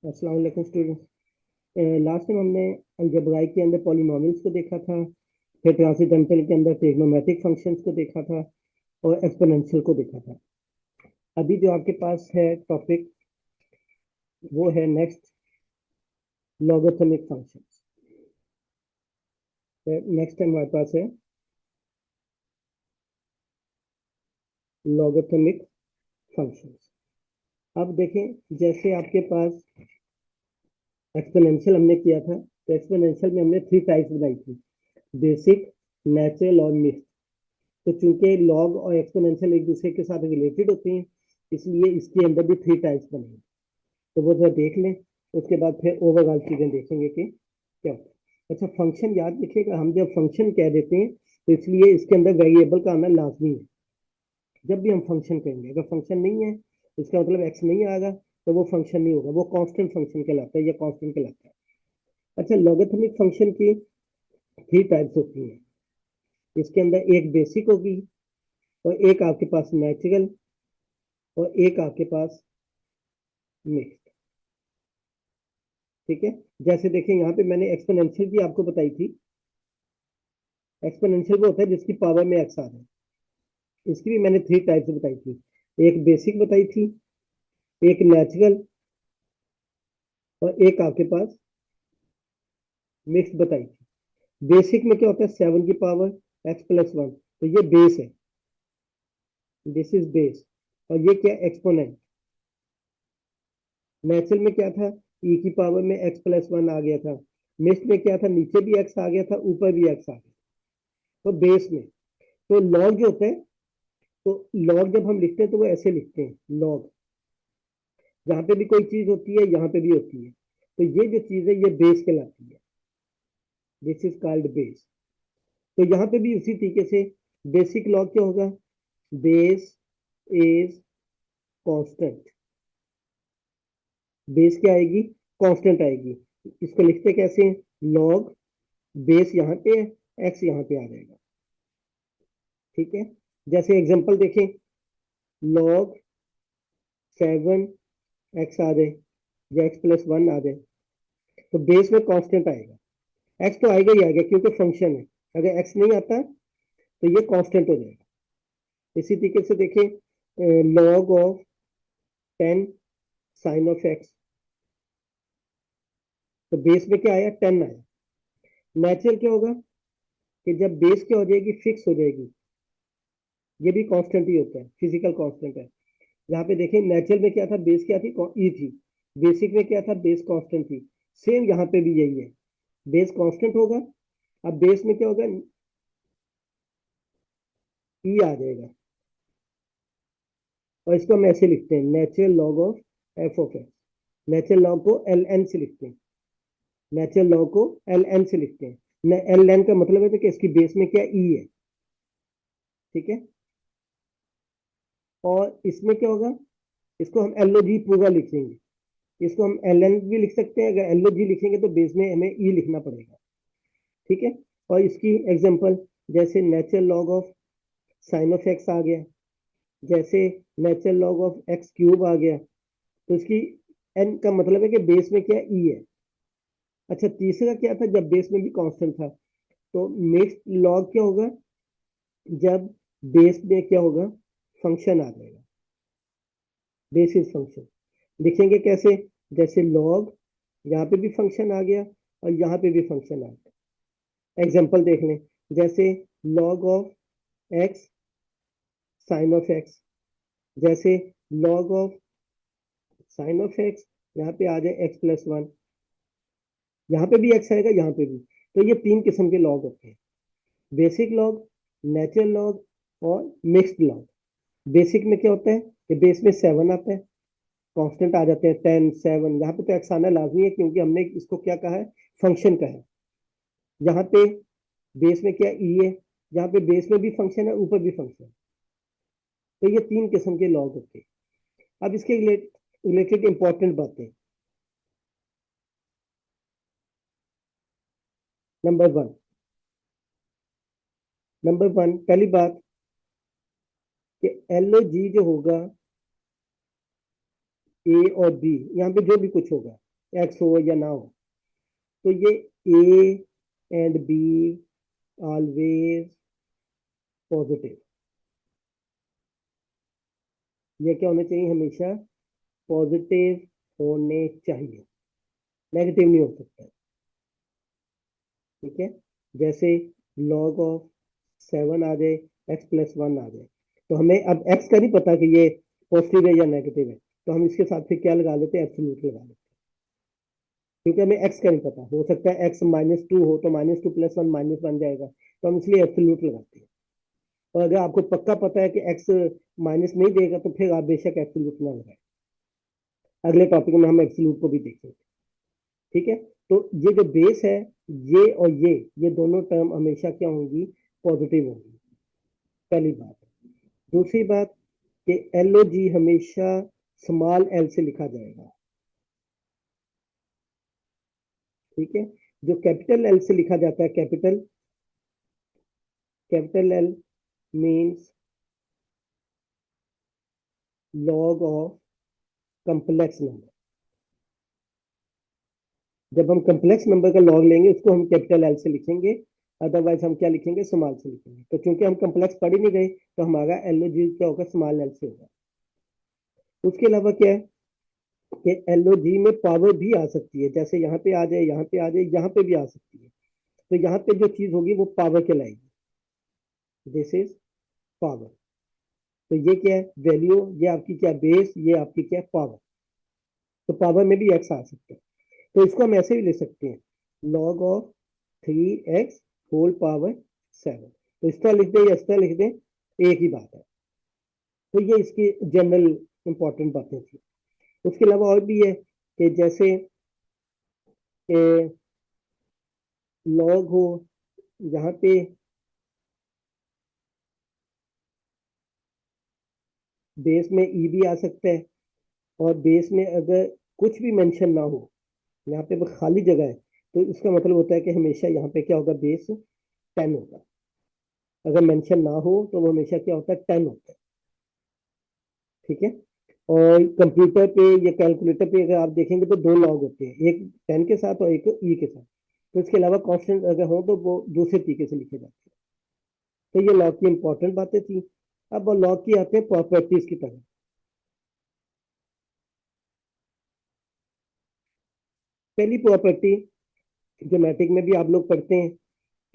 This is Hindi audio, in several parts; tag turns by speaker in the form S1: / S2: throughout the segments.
S1: अस्सलाम वालेकुम स्टूडेंट्स। लास्ट टाइम हमने अलजेब्राइक के अंदर पॉलिनोमियल्स को देखा था, फिर ट्रांसेंडेंटल के अंदर ट्रिग्नोमेट्रिक फंक्शंस को देखा था और एक्सपोनेंशियल को देखा था। अभी जो आपके पास है टॉपिक वो है next logarithmic functions. Next time हमारे पास है लॉगरिथमिक फंक्शंस। अब देखें, जैसे आपके पास एक्सपोनेंशियल हमने किया था, तो एक्सपोनेंशियल में हमने 3 टाइप्स बनाई थी, बेसिक, नेचुरल और मिक्स। तो चूंकि लॉग और एक्सपोनेंशियल एक दूसरे के साथ रिलेटेड होते हैं, इसलिए इसके अंदर भी 3 टाइप्स बने हैं। तो वो जरा देख लें, उसके बाद फिर ओवरऑल चीजें देखेंगे कि क्या होता है। अच्छा, फंक्शन याद रखिएगा, हम जब फंक्शन कह देते हैं तो इसलिए इसके अंदर वेरिएबल का आना लाजमी है। जब भी हम फंक्शन कहेंगे, अगर फंक्शन नहीं है, इसका मतलब एक्स नहीं आएगा, तो वो फंक्शन नहीं होगा, वो कांस्टेंट फंक्शन कहलाता है या कांस्टेंट कहलाता है। अच्छा, लॉगरिथमिक फंक्शन की 3 टाइप्स होती हैं। इसके अंदर एक बेसिक होगी और एक आपके पास नेचुरल और एक आपके पास मिक्स्ड। ठीक है, जैसे देखें यहाँ पे मैंने एक्सपोनेंशियल भी आपको बताई थी। एक्सपोनेंशियल वो होता है जिसकी पावर में एक्स आ रहा है। इसकी भी मैंने 3 टाइप्स बताई थी, एक बेसिक बताई थी, एक नेचुरल और एक आपके पास मिक्स्ड बताई थी। बेसिक में क्या होता है, 7 की पावर एक्स प्लस 1, तो ये बेस है, दिस इज बेस। और ये क्या, एक्सपोनेंट। नेचुरल में क्या था, ई की पावर में एक्स प्लस 1 आ गया था। मिक्स्ड में क्या था, नीचे भी एक्स आ गया था, ऊपर भी एक्स आ गया। तो बेस में, तो लॉग जो होता है, तो लॉग जब हम लिखते हैं तो वो ऐसे लिखते हैं, लॉग। जहां पे भी कोई चीज होती है यहाँ पे भी होती है, तो ये जो चीज है ये बेस कहलाती है, दिस इज कॉल्ड बेस। तो यहाँ पे भी उसी तरीके से बेसिक लॉग क्या होगा, बेस इज कांस्टेंट। बेस क्या आएगी, कांस्टेंट आएगी। इसको लिखते कैसे हैं, लॉग बेस यहाँ पे है, एक्स यहाँ पे आ जाएगा। ठीक है, जैसे एग्जांपल देखें, लॉग 7 एक्स आ जाए या एक्स प्लस 1 आ जाए, तो बेस में कांस्टेंट आएगा। एक्स तो आएगा ही आएगा क्योंकि फंक्शन है। अगर एक्स नहीं आता तो ये कांस्टेंट हो जाएगा। इसी तरीके से देखें, log of 10 sine of x, तो बेस में क्या आया, 10 आया। नेचुरल क्या होगा कि जब बेस क्या हो जाएगी, फिक्स हो जाएगी। ये भी कांस्टेंट ही होता है, फिजिकल कांस्टेंट है। यहाँ पे देखें, नेचुरल में क्या था, बेस क्या थी, ई थी। बेसिक में क्या था, बेस कांस्टेंट थी। सेम यहाँ पे भी यही है, बेस कांस्टेंट होगा। अब बेस में क्या होगा, ई आ जाएगा। और इसको हम ऐसे लिखते हैं, natural log of F of x. Natural log को एल एन से लिखते हैं, नेचुरल लॉग को एल एन से लिखते हैं। एल एन का मतलब है कि इसकी बेस में क्या, ई है। ठीक है, और इसमें क्या होगा, इसको हम एल ओ जी पूरा लिखेंगे। इसको हम एल एन भी लिख सकते हैं, अगर एल ओ जी लिखेंगे तो बेस में हमें ई लिखना पड़ेगा। ठीक है, और इसकी एग्जांपल, जैसे natural log of sine of X आ गया, जैसे natural log of X cube आ गया, तो इसकी एन का मतलब है कि बेस में क्या, ई है। अच्छा, तीसरा क्या था, जब बेस में भी कांस्टेंट था, तो मिक्स्ड लॉग क्या होगा, जब बेस में क्या होगा, फंक्शन आ जाएगा, बेसिस फंक्शन। लिखेंगे कैसे, जैसे लॉग, यहाँ पे भी फंक्शन आ गया और यहाँ पे भी फंक्शन आ गया। एग्जांपल देख लें, जैसे log of X sine of X, जैसे log of sine of X, यहाँ पे आ जाए एक्स प्लस 1, यहाँ पे भी एक्स आएगा, यहाँ पे भी। तो ये 3 किस्म के लॉग होते हैं, बेसिक लॉग, नेचुरल लॉग और मिक्स्ड लॉग। बेसिक में क्या होता है कि बेस में 7 आता है, कांस्टेंट आ जाते हैं 10 7, यहाँ पे तो एक्स आना लाजमी है क्योंकि हमने इसको क्या कहा है, फंक्शन कहा है। यहाँ पे बेस में क्या, ई है, यहाँ पे बेस में भी फंक्शन है, ऊपर भी फंक्शन है। तो ये 3 किस्म के लॉग होते हैं। अब इसके रिलेटेड इंपॉर्टेंट बातें। नंबर वन, पहली बात कि एल ओ जी जो होगा, ए और बी, यहाँ पे जो भी कुछ होगा, एक्स हो या ना हो, तो ये A and be always positive, ये क्या होने चाहिए, हमेशा पॉजिटिव होने चाहिए, नेगेटिव नहीं हो सकता। ठीक है, जैसे लॉग ऑफ 7 आ जाए, x+1 आ जाए, तो हमें अब x का नहीं पता कि ये पॉजिटिव है या नेगेटिव है, तो हम इसके साथ फिर क्या लगा लेते हैं, एब्सोल्यूट लगा लेते हैं, क्योंकि हमें x का नहीं पता, हो सकता है x -2 हो तो -2+1 माइनस बन जाएगा, तो हम इसलिए एब्सोल्यूट लगाते हैं। और अगर आपको पक्का पता है कि x माइनस नहीं देगा तो फिर आप बेशक एब्सोल्यूट ना लगाए। अगले टॉपिक में हम एब्सोल्यूट को भी देखेंगे। ठीक है, तो ये जो बेस है, ये और ये दोनों टर्म हमेशा क्या होंगी, पॉजिटिव होंगी, पहली बात। दूसरी बात कि एल ओ जी हमेशा स्मॉल एल से लिखा जाएगा। ठीक है, जो कैपिटल एल से लिखा जाता है, capital L means log of complex number. जब हम कंप्लेक्स नंबर का लॉग लेंगे उसको हम कैपिटल एल से लिखेंगे, अदरवाइज हम क्या लिखेंगे, स्मॉल से लिखेंगे। तो क्योंकि हम कंप्लेक्स पढ़ ही नहीं गए, तो हमारा एल ओ जी क्या होगा, स्मॉल एल से होगा। उसके अलावा क्या है कि एल ओ जी में पावर भी आ सकती है, जैसे यहाँ पे आ जाए, यहाँ पे आ जाए, यहाँ पे भी आ सकती है। तो यहाँ पे जो चीज होगी वो पावर कहलाएगी, दिस इज पावर। तो ये क्या है, वैल्यू, ये आपकी क्या, बेस, ये आपकी क्या, पावर। तो पावर में भी एक्स आ सकता है, तो इसको हम ऐसे भी ले सकते हैं, log of 3x whole power 7। तो इस तरह लिख दें या इस तरह लिख दें, एक ही बात है। तो ये इसकी जनरल इंपॉर्टेंट बातें थी। उसके अलावा और भी है कि जैसे लॉग हो, यहाँ पे बेस में ई भी आ सकता है, और बेस में अगर कुछ भी मेंशन ना हो, यहाँ पे वो खाली जगह है, तो इसका मतलब होता है कि हमेशा यहाँ पे क्या होगा, बेस 10 होगा। अगर मेंशन ना हो तो वो हमेशा क्या होता है, 10 होता है। ठीक है, और कंप्यूटर पे या कैलकुलेटर पे अगर आप देखेंगे तो दो लॉग होते हैं, एक 10 के साथ और एक ई के साथ। तो इसके अलावा कॉन्स्टेंट अगर हो तो वो दूसरे तरीके से लिखे जाते हैं। तो ये लॉग की इंपॉर्टेंट बातें थी। अब लॉग की आते हैं प्रॉपर्टीज की तरफ। पहली प्रॉपर्टी, ज्योमेट्रिक में भी आप लोग पढ़ते हैं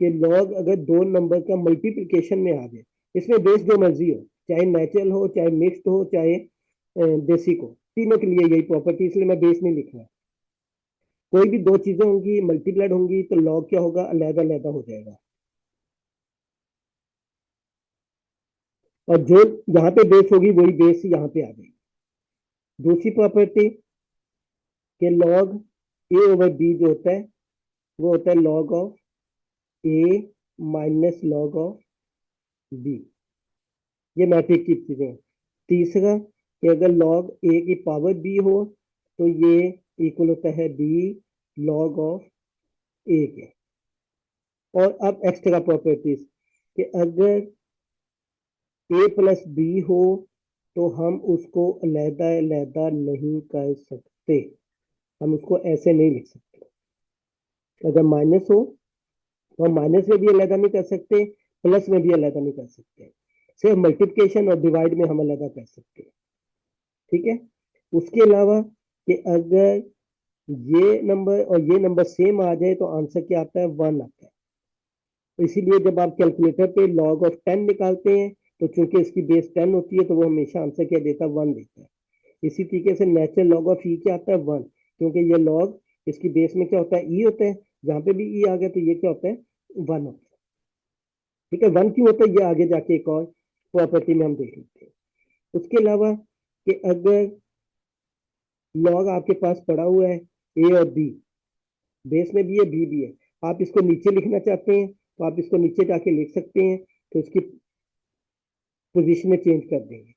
S1: कि लॉग अगर दो नंबर का मल्टीप्लिकेशन में आ जाए, इसमें बेस जो मर्जी हो, चाहे नेचुरल हो, चाहे मिक्स्ड हो, चाहे बेसिक हो, तीनों के लिए यही प्रॉपर्टी, इसलिए मैं बेस नहीं लिख रहा। कोई भी दो चीजें होंगी मल्टीप्लाइड होंगी तो लॉग क्या होगा, अलग अलग हो जाएगा। और जो यहाँ पे बेस होगी वही बेस यहाँ पे आ जाएगी। दूसरी प्रॉपर्टी कि लॉग ए ओवर बी जो होता है वो होता है log of A minus log of B. ये मैट्रिक की चीजें हैं। तीसरा कि अगर लॉग ए की पावर बी हो तो ये इक्वल होता है बी लॉग ऑफ ए के। और अब एक्स्ट्रा प्रॉपर्टीज कि अगर ए प्लस बी हो तो हम उसको अलहदा अलहदा नहीं कर सकते, हम उसको ऐसे नहीं लिख सकते। अगर माइनस हो तो हम माइनस में भी अलहदा नहीं कर सकते, प्लस में भी अलहदा नहीं कर सकते, सिर्फ मल्टीप्लिकेशन और डिवाइड में हम अलहदा कर सकते हैं। ठीक है, उसके अलावा कि अगर ये नंबर और ये नंबर सेम आ जाए तो आंसर क्या आता है, 1 आता है। तो इसीलिए जब आप कैलकुलेटर पे लॉग ऑफ 10 निकालते हैं तो चूंकि इसकी बेस 10 होती है तो वो हमेशा आंसर क्या देता है, 1 देता है। इसी तरीके से नेचुरल लॉग ऑफ ई क्या आता है, 1, क्योंकि ये लॉग इसकी बेस में क्या होता है, ई होता है, जहां पे भी ई आ गया तो ये क्या होता है, 1 होता है। ठीक है, 1 क्यों होता है ये आगे जाके एक और प्रॉपर्टी में हम देख लेते हैं। उसके अलावा कि अगर लॉग आपके पास पड़ा हुआ है ए और बी, बेस में भी है बी भी है, आप इसको नीचे लिखना चाहते हैं तो आप इसको नीचे जाके लिख सकते हैं, तो इसकी पोजीशन में चेंज कर देंगे।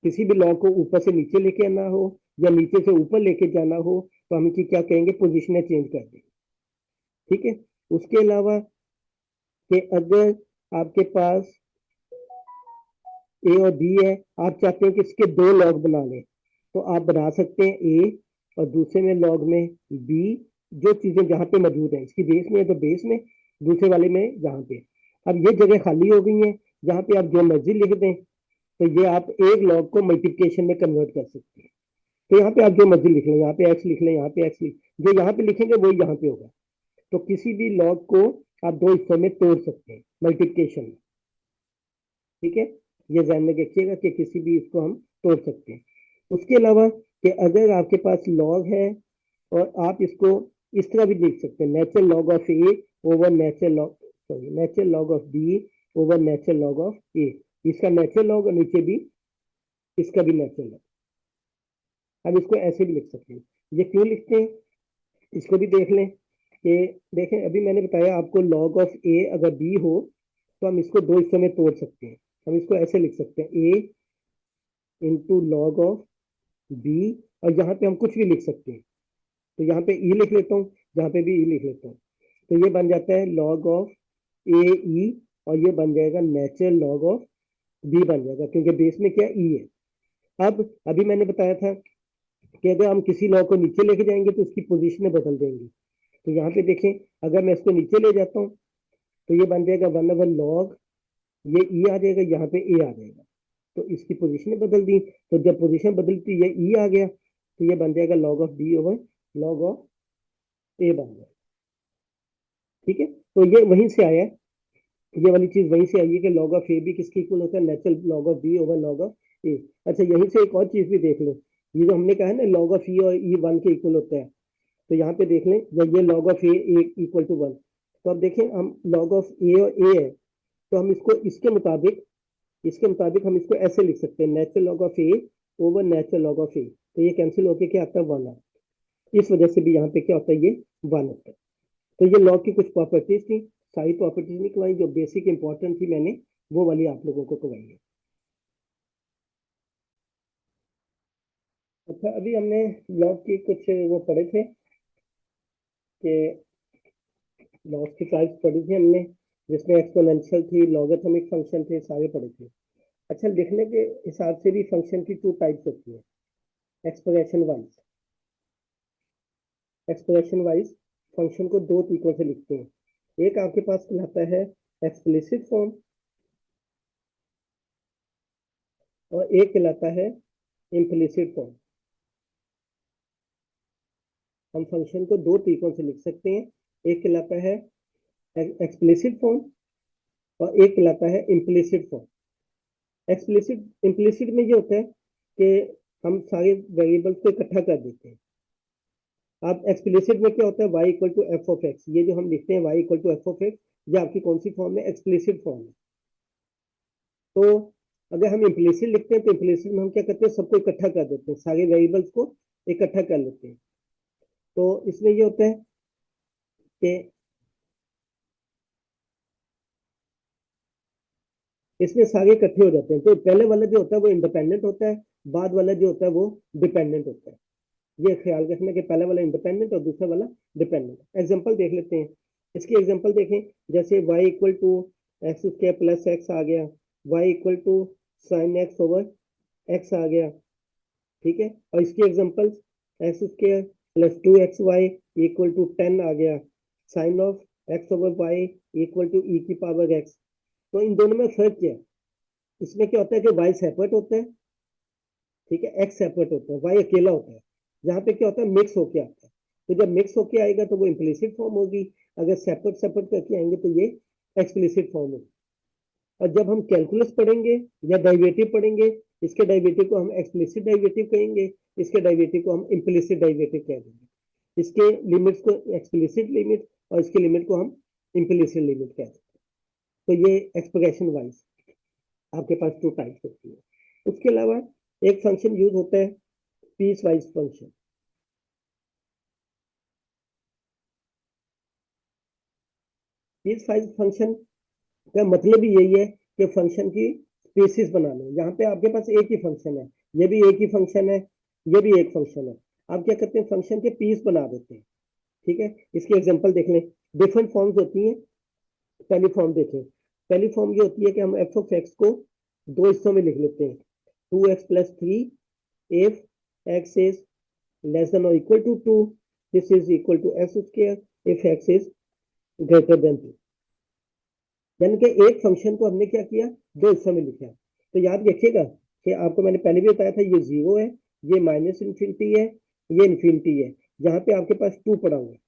S1: किसी भी लॉग को ऊपर से नीचे लेके आना हो या नीचे से ऊपर लेके जाना हो तो हम इनकी क्या कहेंगे, पोजीशन में चेंज कर देंगे। ठीक है, उसके अलावा कि अगर आपके पास ए और बी है, आप चाहते हैं कि इसके दो लॉग बना लें, तो आप बना सकते हैं ए और दूसरे में लॉग में बी, जो चीजें जहाँ पे मौजूद है, इसकी बेस में है तो बेस में, दूसरे वाले में जहाँ पे। अब ये जगह खाली हो गई है, जहाँ पे आप जो मर्जी लिख दें, तो ये आप एक लॉग को मल्टीप्लिकेशन में कन्वर्ट कर सकते हैं। तो यहाँ पे आप जो मर्जी लिख लें, यहाँ पे एक्स लिख लें, यहाँ पे एक्स लिख, जो यहाँ पे लिखेंगे वही यहाँ पे होगा। तो किसी भी लॉग को आप दो हिस्सों में तोड़ सकते हैं मल्टीप्लिकेशन में। ठीक है, ये ध्यान में रखिएगा कि किसी भी इसको हम तोड़ सकते हैं। उसके अलावा कि अगर आपके पास लॉग है और आप इसको इस तरह भी लिख सकते हैं, natural log of A over natural log, sorry, natural log of B over natural log of A. इसका नेचुरल लॉग और नीचे भी इसका भी नेचुरल लॉग। अब इसको ऐसे भी लिख सकते हैं। ये क्यों लिखते हैं, इसको भी देख लें कि देखें, अभी मैंने बताया आपको लॉग ऑफ ए अगर बी हो तो हम इसको दो हिस्सों में तोड़ सकते हैं। हम इसको ऐसे लिख सकते हैं, ए इंटू लॉग ऑफ बी, और यहाँ पे हम कुछ भी लिख सकते हैं। तो यहाँ पे ई लिख लेता हूँ, यहाँ पे भी ई लिख लेता हूँ। तो ये बन जाता है लॉग ऑफ ए ई, और ये बन जाएगा नेचुरल लॉग ऑफ बी बन जाएगा, क्योंकि बेस में क्या ई है। अब अभी मैंने बताया था कि अगर हम किसी लॉग को नीचे लेके जाएंगे तो उसकी पोजीशन बदल देंगे। तो यहाँ पे देखें, अगर मैं इसको नीचे ले जाता हूँ तो ये बन जाएगा 1/, लॉग, ये ई आ जाएगा, यहाँ पे ए आ जाएगा। तो इसकी पोजीशन बदल दी, तो जब पोजीशन बदलती ये ई आ गया, तो ये बन जाएगा log of B over log of A बन जाएगा। ठीक है, तो ये वहीं से आया, ये वाली चीज वहीं से आई है कि लॉग ऑफ ए भी किसके इक्वल होता है, natural log of B over log of A. अच्छा, यहीं से एक और चीज भी देख लो, ये जो हमने कहा है ना लॉग ऑफ ई और ई 1 के इक्वल होता है, तो यहाँ पे देख लें, जब ये log of A equal to 1, तो अब देखें हम लॉग ऑफ ए और ए है, तो हम इसको इसके मुताबिक हम इसको ऐसे लिख सकते हैं, natural log of A over natural log of A. तो ये कैंसिल होके क्या आता है, 1 आता है। इस वजह से भी यहाँ पे क्या होता है, ये 1 होता है। तो ये लॉग की कुछ प्रॉपर्टीज थी, सारी प्रॉपर्टीज नहीं करवाई, जो बेसिक इंपॉर्टेंट थी मैंने वो वाली आप लोगों को करवाई है। अच्छा, अभी हमने लॉग की कुछ वो पढ़े थे कि लॉग की टाइप्स पढ़ी थी हमने, जिसमें एक्सपोनेंशियल थी, लॉगरिथमिक फंक्शन थे, सारे पढ़े थे। अच्छा, लिखने के हिसाब से भी फंक्शन की 2 टाइप्स होती है, expression wise. Expression wise function को 2 तरीकों से लिखते हैं। एक आपके पास कहलाता है एक्सप्लिसिट फॉर्म, और एक कहलाता है इम्प्लिसिट फॉर्म। हम फंक्शन को 2 तरीकों से लिख सकते हैं, एक कहलाता है एक्सप्लिसिट फॉर्म और एक कहलाता है इम्प्लिसिट फॉर्म। इम्प्लिसिट में ये होता है कि हम सारे वेरिएबल्स को इकट्ठा कर देते हैं। अब एक्सप्लिसिट में क्या होता है, y equal to F of x, ये जो हम लिखते हैं y equal to F of x, ये आपकी कौन सी फॉर्म है, एक्सप्लिसिट फॉर्म है। तो अगर हम इम्प्लिसिट लिखते हैं तो इम्प्लिसिट में हम क्या करते हैं, सबको इकट्ठा कर देते हैं, सारे वेरिएबल्स को इकट्ठा कर लेते हैं। तो इसमें ये होता है कि इसमें सारे इकट्ठे हो जाते हैं। तो पहले वाला जो होता है वो इंडिपेंडेंट होता है, बाद वाला जो होता है वो डिपेंडेंट होता है। ये ख्याल रखना कि पहला वाला इंडिपेंडेंट और दूसरा वाला डिपेंडेंट। एग्जांपल देख लेते हैं, इसकी एग्जांपल देखें, जैसे y equal to x square plus x आ गया, y equal to sine x over x आ गया। ठीक है, और इसकी examples, x square plus 2xy equal to 10 आ गया, sine of x over y equal to e की पावर एक्स। तो इन दोनों में फर्क क्या है, इसमें क्या होता है कि y सेपरेट होता है, ठीक है, एक्स सेपरेट होता है, वाई अकेला होता है। यहाँ पे क्या होता है, मिक्स होके आता है। तो जब मिक्स होके आएगा तो वो इम्प्लिसिट फॉर्म होगी, अगर सेपरेट सेपरेट करके आएंगे तो ये एक्सप्लिसिट फॉर्म होगी। और जब हम कैलकुलस पढ़ेंगे या डेरिवेटिव पढ़ेंगे, इसके डेरिवेटिव को हम एक्सप्लिसिट डेरिवेटिव कहेंगे, इसके डेरिवेटिव को हम इम्प्लिसिट डेरिवेटिव कह देंगे। इसके लिमिट्स को एक्सप्लिसिट लिमिट और इसके लिमिट को हम इम्प्लिसिट लिमिट कह देंगे। तो ये एक्सप्रेशन वाइज आपके पास 2 टाइप्स होती है। उसके अलावा एक फंक्शन यूज होता है piecewise function. Piecewise function का मतलब ही यही है कि फंक्शन की स्पीसीज बना लो। यहाँ पे आपके पास एक ही फंक्शन है, ये भी एक ही फंक्शन है, ये भी एक फंक्शन है। आप क्या करते हैं, फंक्शन के पीस बना देते हैं। ठीक है, इसकी एग्जांपल देख लें, डिफरेंट फॉर्म्स होती हैं। पहली फॉर्म देखें, पहली फॉर्म ये होती है कि हम एफ ऑफ एक्स को 2 हिस्सों में लिख लेते हैं, 2x + 3 if x is less than और equal to 2, this is equal to x square if x is greater than 2। यानी कि एक फंक्शन को हमने क्या किया, दो हिस्सों में लिखा। तो याद रखिएगा कि आपको मैंने पहले भी बताया था, ये जीरो है, ये माइनस इन्फिनिटी है, ये इन्फिनिटी है। जहां पे आपके पास 2 पड़ा हुआ है,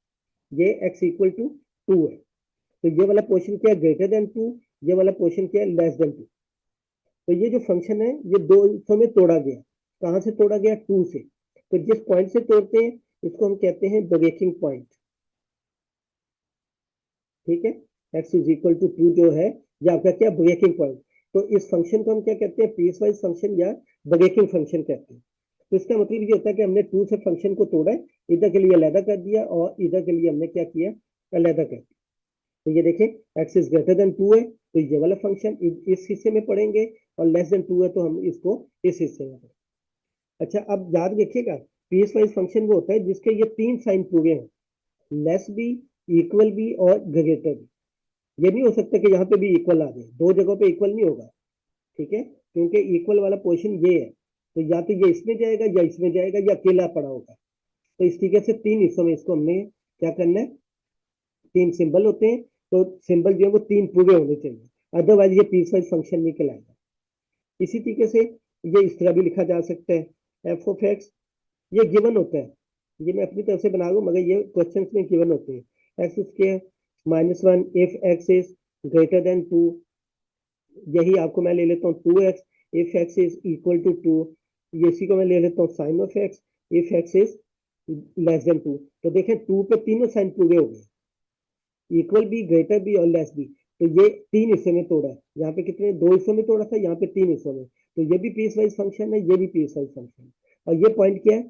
S1: ये x इक्वल टू 2 है। तो ये वाला पोर्शन क्या है, ग्रेटर देन 2, ये वाला पोर्शन क्या है, लेस देन 2। तो ये जो फंक्शन है ये दो हिस्सों में तोड़ा गया। कहां से तोड़ा गया, 2 से। तो जिस पॉइंट से तोड़ते हैं इसको हम कहते हैं ब्रेकिंग पॉइंट। ठीक है, x इज इक्वल टू 2 जो है ये आपका क्या, ब्रेकिंग पॉइंट। तो इस फंक्शन को हम क्या कहते हैं, पीस वाइज फंक्शन या ब्रेकिंग फंक्शन कहते हैं। तो इसका मतलब ये होता है कि हमने 2 से फंक्शन को तोड़ा, इधर के लिए अलहदा कर दिया और इधर के लिए हमने क्या किया, अलहदा कर दिया। तो ये देखें, x इज ग्रेटर देन 2 है तो ये वाला फंक्शन इस हिस्से में पढ़ेंगे, और लेस देन 2 है तो हम इसको इस हिस्से में पढ़ेंगे। अच्छा, अब याद रखिएगा, पीस वाइज फंक्शन वो होता है जिसके ये 3 साइन पूरे हैं, लेस भी, इक्वल भी और ग्रेटर भी। ये नहीं हो सकता कि यहाँ पे भी इक्वल आ जाए, दो जगहों पे इक्वल नहीं होगा। ठीक है, क्योंकि इक्वल वाला पोर्शन ये है, तो या तो ये इसमें जाएगा या इसमें जाएगा या अकेला पड़ा होगा। तो इस तरीके से 3 हिस्सों में इसको हमने क्या करना है, 3 सिंबल होते हैं, तो सिंबल जो है वो 3 पूरे होने चाहिए, अदरवाइज ये पीस वाइज फंक्शन नहीं कहलाएगा। इसी तरीके से ये इस तरह भी लिखा जा सकता है, एफ ऑफ एक्स, ये गिवन होता है, ये मैं अपनी तरफ से बना रहा हूँ मगर ये क्वेश्चन में गिवन होते हैं। X square -1 if x is greater than 2, यही आपको मैं ले लेता हूँ 2x if x is equal to 2, ये इसी को मैं ले लेता हूँ sine of x if x is less than 2। तो देखें 2 पे तीनों साइन पूरे हो गए, इक्वल भी, ग्रेटर भी और लेस भी। तो ये 3 हिस्से में तोड़ा है, यहाँ पे कितने, 2 हिस्सों में तोड़ा था, यहाँ पे 3 हिस्सों में। तो ये भी पीस वाइज फंक्शन है, ये भी पीस वाइज फंक्शन है। और ये पॉइंट क्या है,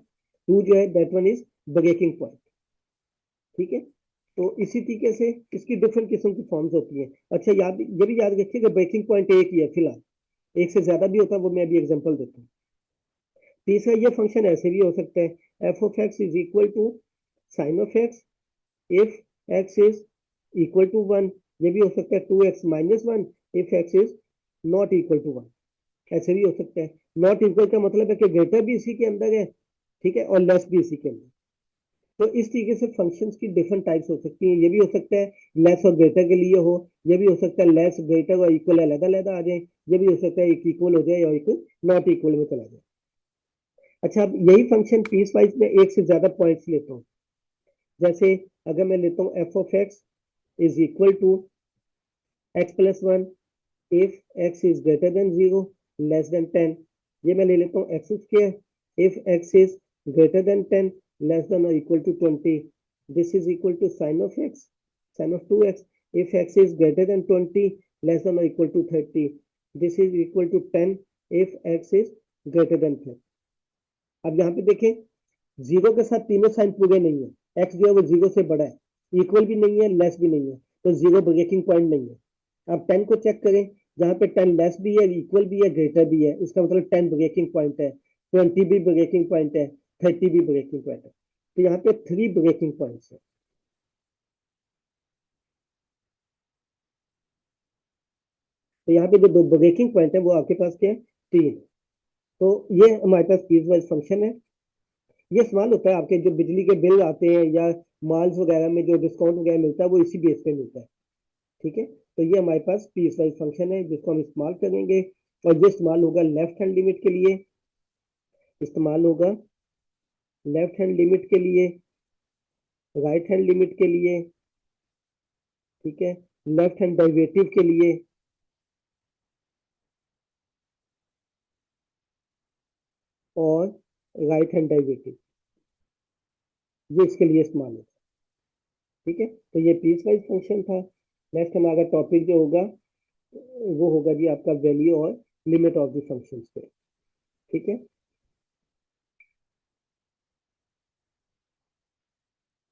S1: 2 जो है that one is breaking point. ठीक है, तो इसी तरीके से इसकी डिफरेंट किस्म की फॉर्म्स होती है। अच्छा, याद ये भी याद रखिए कि ब्रेकिंग पॉइंट एक ही है फिलहाल, एक से ज्यादा भी होता है, वो मैं अभी एग्जांपल देता हूँ। तीसरा, ये फंक्शन ऐसे भी हो सकता है, F of x is equal to sine of x if x is equal to 1। ये भी हो सकता है 2x-1 if x is not equal to 1। ऐसे भी हो सकता है। नॉट इक्वल का मतलब है कि ग्रेटर भी इसी के अंदर है, ठीक है, और लेस भी इसी के अंदर। तो इस तरीके से फंक्शंस की डिफरेंट टाइप्स हो सकती हैं। ये भी हो सकता है लेस और ग्रेटर के लिए हो, ये भी हो सकता है लेस, ग्रेटर और इक्वल अलग अलग आ जाए, ये भी हो सकता है एक इक्वल हो जाए और एक नॉट इक्वल में चला जाए। अच्छा, अब यही फंक्शन पीस वाइज में एक से ज्यादा पॉइंट्स लेता हूँ। जैसे अगर मैं लेता हूँ f of x is equal to x+1 if x is greater than 0 less than 10। ये मैं ले लेता हूँ x square if x is greater than 10 less than और equal to 20, this is equal to sine of x, sine of 2x if x is greater than 20 less than और equal to 30, this is equal to 10 if x is greater then 30। अब यहाँ पे देखें, जीरो के साथ तीनों साइन पूरे नहीं है, एक्स जो है वो जीरो से बड़ा है, इक्वल भी नहीं है, लेस भी नहीं है, तो जीरो ब्रेकिंग पॉइंट नहीं है। अब 10 को चेक करें, जहां पे 10 लेस भी है, इक्वल भी है, ग्रेटर भी है, इसका मतलब 10 ब्रेकिंग पॉइंट है, 20 भी ब्रेकिंग पॉइंट है, 30 भी ब्रेकिंग पॉइंट है। तो यहाँ पे 3 ब्रेकिंग पॉइंट्स है। तो यहाँ पे जो दो ब्रेकिंग पॉइंट है वो आपके पास क्या है, 3। तो ये हमारे पास पीस वाइज फंक्शन है। ये इस्तेमाल होता है आपके जो बिजली के बिल आते हैं या मॉल्स वगैरह में जो डिस्काउंट वगैरह मिलता है वो इसी बेस पे मिलता है। ठीक है, तो ये हमारे पास पीस वाइज फंक्शन है जिसको हम इस्तेमाल करेंगे, और ये इस्तेमाल होगा लेफ्ट हैंड लिमिट के लिए, इस्तेमाल होगा लेफ्ट हैंड लिमिट के लिए, राइट हैंड लिमिट के लिए, ठीक है, लेफ्ट हैंड डेरिवेटिव के लिए, और राइट हैंड डेरिवेटिव, ये इसके लिए इस्तेमाल होगा। ठीक है, तो ये पीस वाइज फंक्शन था। नेक्स्ट हमारा टॉपिक जो होगा वो होगा जी आपका वैल्यू और लिमिट ऑफ द फंक्शंस पे। ठीक है।